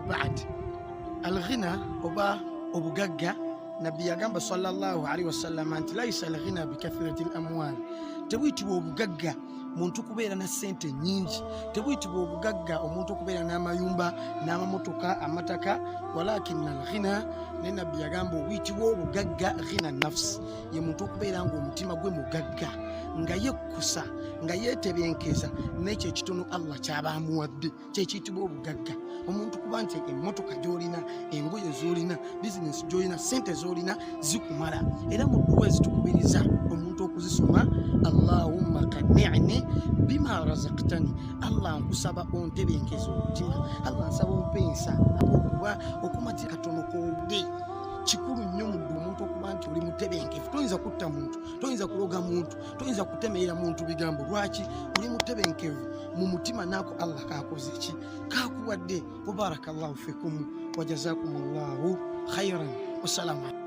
بعد الغنى oba obugagga nabbi yagamba sallallahu alaihi wasallam nti laisa alghina bikathrati alamwal, tebuyitibwa obugagga muntu kubeera na ssente nnyingi, tebuyitibwa obugagga omuntu okubeera n'amayumba n'amamotoka amataka, walakina alghina ne nabbi yagamba obuyitibwa obugagga ghina nafsi, ye muntu okubeera ng'omutima gwe mugagga, nga yekkusa nga yeetebenkeza n'ekyo ekitono Allah kyaba amuwadde, kyekiyitibwa obugagga. Omuntu kuba nti emmotoka gy'olina, engoye z'olina, bizinesi gy'olina, ssente z'olina zikumala, era mu dduwa ezitukubiriza omuntu okuzisoma, Allahumma qanni'ni bima razaqtani, Allah nkusaba ontebenkeza omutima, Allah nsaba ompensa okumatira katono kowudde. Kikulu nnyo mu omuntu okuba nti oli mutebenkevu. Toyinza kutta muntu, toyinza kuloga muntu, toyinza kutemeera muntu bigambo. Lwaki? Oli mutebenkevu mu mutima, naako Allah kakoze ki? Kakuwadde. Barakallahu fikum wa jazakumullahu khairan. Wassalamu